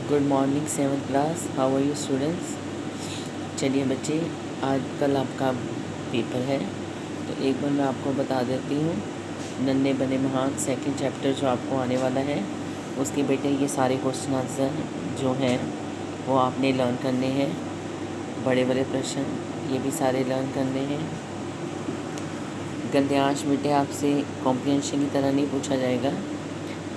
Good morning 7th class, how are you students. चलिए बच्चे, आज कल आपका पेपर है तो एक बार मैं आपको बता देती हूँ। नन्हे बने महान सेकंड चैप्टर जो आपको आने वाला है, उसके बेटे ये सारे क्वेश्चन आंसर जो हैं वो आपने लर्न करने हैं। बड़े बड़े प्रश्न ये भी सारे लर्न करने हैं। गद्यांश बेटे आपसे कॉम्प्रिहेंशन की तरह नहीं पूछा जाएगा,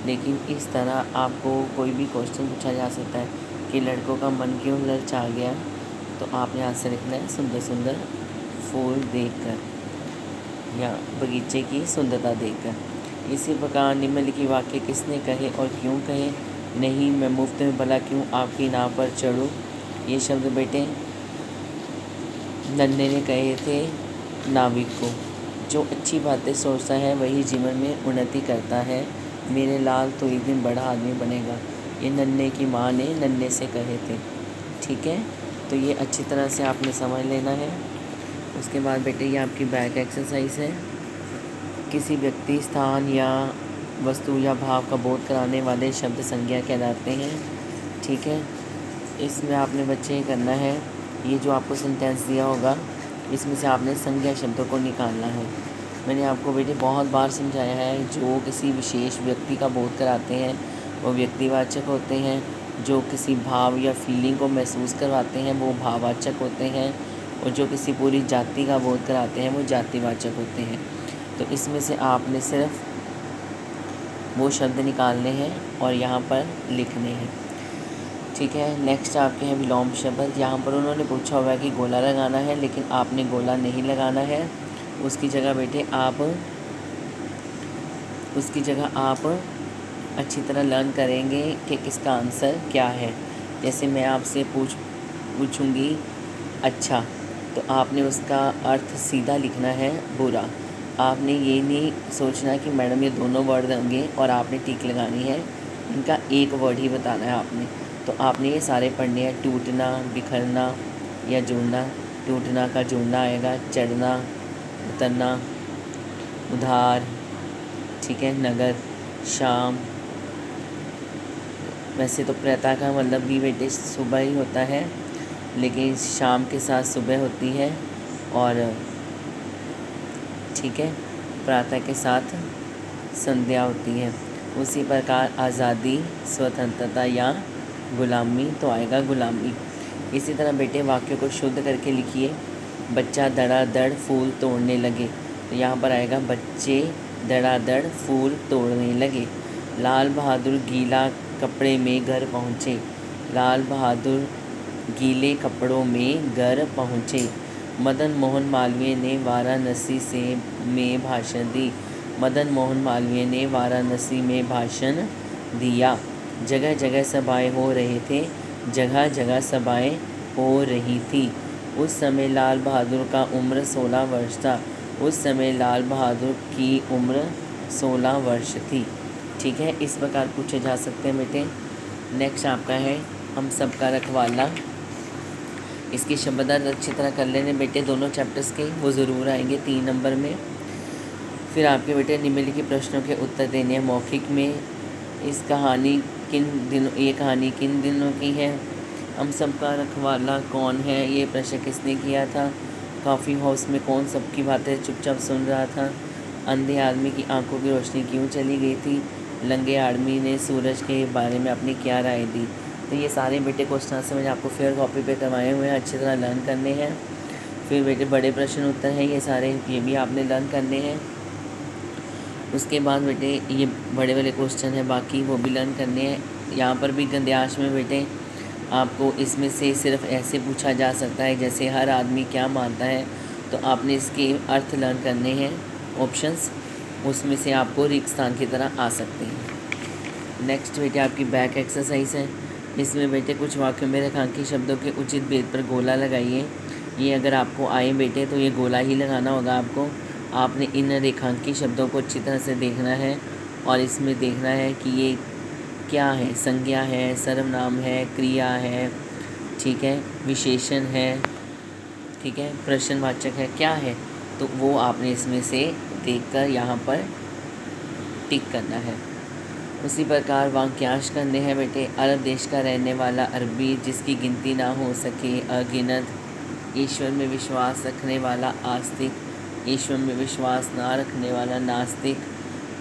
लेकिन इस तरह आपको कोई भी क्वेश्चन पूछा जा सकता है कि लड़कों का मन क्यों ललचा गया, तो आपने आंसर लिखना है सुंदर सुंदर फूल देखकर या बगीचे की सुंदरता देखकर। इसी प्रकार निम्नलिखित वाक्य किसने कहे और क्यों कहे। नहीं मैं मुफ्त में भला क्यों आपकी नाव पर चढ़ूँ। ये शब्द बेटे नन्हे ने कहे थे नाविक को। जो अच्छी बातें सोचता है वही जीवन में उन्नति करता है। मेरे लाल तो एक दिन बड़ा आदमी बनेगा। ये नन्हे की माँ ने नन्हे से कहे थे। ठीक है, तो ये अच्छी तरह से आपने समझ लेना है। उसके बाद बेटे ये आपकी बैक एक्सरसाइज है। किसी व्यक्ति, स्थान या वस्तु या भाव का बोध कराने वाले शब्द संज्ञा कहलाते हैं। ठीक है, इसमें आपने बच्चे करना है, ये जो आपको सेंटेंस दिया होगा इसमें से आपने संज्ञा शब्दों को निकालना है। मैंने आपको बेटे बहुत बार समझाया है, जो किसी विशेष व्यक्ति का बोध कराते हैं वो व्यक्तिवाचक होते हैं। जो किसी भाव या फीलिंग को महसूस करवाते हैं वो भाववाचक होते हैं, और जो किसी पूरी जाति का बोध कराते हैं वो जातिवाचक होते हैं। तो इसमें से आपने सिर्फ वो शब्द निकालने हैं और यहाँ पर लिखने हैं। ठीक है, नेक्स्ट आपके हैं विलोम शब्द। यहाँ पर उन्होंने पूछा हुआ है कि गोला लगाना है, लेकिन आपने गोला नहीं लगाना है। उसकी जगह बेटे आप अच्छी तरह लर्न करेंगे कि इसका आंसर क्या है। जैसे मैं आपसे पूछूंगी अच्छा, तो आपने उसका अर्थ सीधा लिखना है बुरा। आपने ये नहीं सोचना कि मैडम ये दोनों वर्ड होंगे और आपने टिक लगानी है, इनका एक वर्ड ही बताना है आपने। तो आपने ये सारे पढ़ने हैं, टूटना, बिखरना या जुड़ना। टूटना का जुड़ना आएगा, चढ़ना, उतरना, उधार, ठीक है, नगर, शाम। वैसे तो प्रातः का मतलब भी बेटे सुबह ही होता है, लेकिन शाम के साथ सुबह होती है, और ठीक है प्रातः के साथ संध्या होती है। उसी प्रकार आज़ादी, स्वतंत्रता या गुलामी, तो आएगा गुलामी। इसी तरह बेटे वाक्य को शुद्ध करके लिखिए। बच्चा धड़ाधड़ फूल तोड़ने लगे, तो यहाँ पर आएगा बच्चे धड़ाधड़ फूल तोड़ने लगे। लाल बहादुर गीला कपड़े में घर पहुँचे। लाल बहादुर गीले कपड़ों में घर पहुँचे। मदन मोहन मालवीय ने वाराणसी में भाषण दी। मदन मोहन मालवीय ने वाराणसी में भाषण दिया। जगह जगह सभाएं हो रहे थे। जगह जगह सभाएं हो रही थी। उस समय लाल बहादुर का उम्र 16 वर्ष था। उस समय लाल बहादुर की उम्र 16 वर्ष थी। ठीक है, इस प्रकार पूछे जा सकते हैं बेटे। नेक्स्ट आपका है हम सबका रखवाला। इसकी शब्दार्थ अच्छी तरह कर लेने बेटे, दोनों चैप्टर्स के वो ज़रूर आएंगे 3 नंबर में। फिर आपके बेटे निम्नलिखित प्रश्नों के उत्तर देने हैं मौखिक में। ये कहानी किन दिनों की है। हम सबका रखवाला कौन है, ये प्रश्न किसने किया था। कॉफ़ी हाउस में कौन सबकी बातें चुपचाप सुन रहा था। अंधे आदमी की आंखों की रोशनी क्यों चली गई थी। लंगे आदमी ने सूरज के बारे में अपनी क्या राय दी। तो ये सारे बेटे क्वेश्चन से मैंने आपको फेयर कॉपी पे करवाए हुए हैं, अच्छी तरह लर्न करने हैं। फिर बेटे बड़े प्रश्न उत्तर हैं ये सारे, ये भी आपने लर्न करने हैं। उसके बाद बेटे ये बड़े बड़े क्वेश्चन हैं बाकी, वो भी लर्न करने हैं। यहाँ पर भी गद्यांश में बेटे आपको इसमें से सिर्फ ऐसे पूछा जा सकता है जैसे हर आदमी क्या मानता है, तो आपने इसके अर्थ लर्न करने हैं ऑप्शंस, उसमें से आपको रिक्त स्थान की तरह आ सकते हैं। नेक्स्ट बेटे आपकी बैक एक्सरसाइज है। इसमें बेटे कुछ वाक्यों में रेखांकित शब्दों के उचित भेद पर गोला लगाइए। ये अगर आपको आए बेटे तो ये गोला ही लगाना होगा आपको। आपने इन रेखांकित शब्दों को अच्छी तरह से देखना है और इसमें देखना है कि ये क्या है, संज्ञा है, सर्वनाम है, क्रिया है, ठीक है, विशेषण है, ठीक है, प्रश्नवाचक है, क्या है, तो वो आपने इसमें से देखकर यहाँ पर टिक करना है। उसी प्रकार वाक्यांश करने हैं बेटे। अरब देश का रहने वाला अरबी, जिसकी गिनती ना हो सके अगिनत। ईश्वर में विश्वास रखने वाला आस्तिक, ईश्वर में विश्वास ना रखने वाला नास्तिक।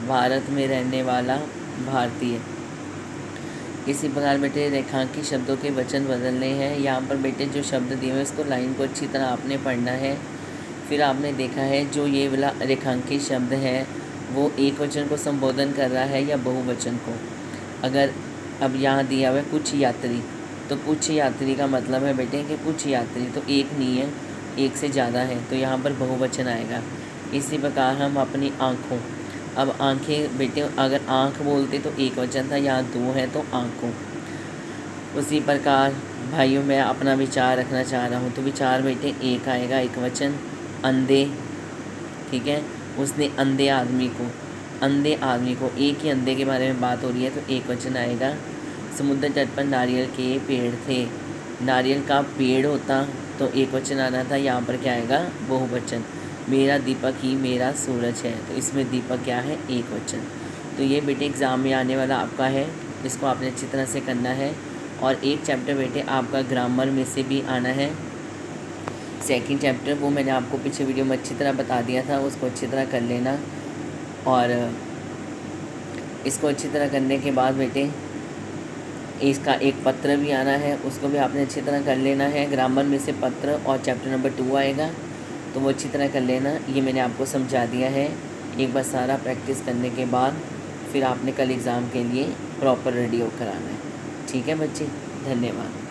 भारत में रहने वाला भारतीय। इसी प्रकार बेटे रेखांकित शब्दों के वचन बदलने हैं। यहाँ पर बेटे जो शब्द दिए हुए उसको लाइन को अच्छी तरह आपने पढ़ना है। फिर आपने देखा है जो ये वाला रेखांकित शब्द है वो एक वचन को संबोधन कर रहा है या बहुवचन को। अगर अब यहाँ दिया हुआ है कुछ यात्री, तो कुछ यात्री का मतलब है बेटे कि कुछ यात्री, तो एक नहीं है, एक से ज़्यादा है, तो यहाँ पर बहुवचन आएगा। इसी प्रकार हम अपनी आँखों, अब आँखें बेटे अगर आँख बोलते तो एक वचन था, यहाँ दो है तो आँखों। उसी प्रकार भाइयों मैं अपना विचार रखना चाह रहा हूँ, तो विचार बेटे एक आएगा, एक वचन। अंधे, ठीक है, उसने अंधे आदमी को, अंधे आदमी को, एक ही अंधे के बारे में बात हो रही है तो एक वचन आएगा। समुद्र तट पर नारियल के पेड़ थे, नारियल का पेड़ होता तो एक वचन आना था, यहाँ पर क्या आएगा, बहुवचन। मेरा दीपक ही मेरा सूरज है, तो इसमें दीपक क्या है, एक वचन। तो ये बेटे एग्ज़ाम में आने वाला आपका है, इसको आपने अच्छी तरह से करना है। और एक चैप्टर बेटे आपका ग्रामर में से भी आना है, सेकंड चैप्टर, वो मैंने आपको पीछे वीडियो में अच्छी तरह बता दिया था, उसको अच्छी तरह कर लेना। और इसको अच्छी तरह करने के बाद बेटे इसका एक पत्र भी आना है, उसको भी आपने अच्छी तरह कर लेना है। ग्रामर में से पत्र और चैप्टर नंबर 2 आएगा, तो वो अच्छी तरह कर लेना। ये मैंने आपको समझा दिया है। एक बार सारा प्रैक्टिस करने के बाद फिर आपने कल एग्ज़ाम के लिए प्रॉपर रेडी होकर आना है। ठीक है बच्चे, धन्यवाद।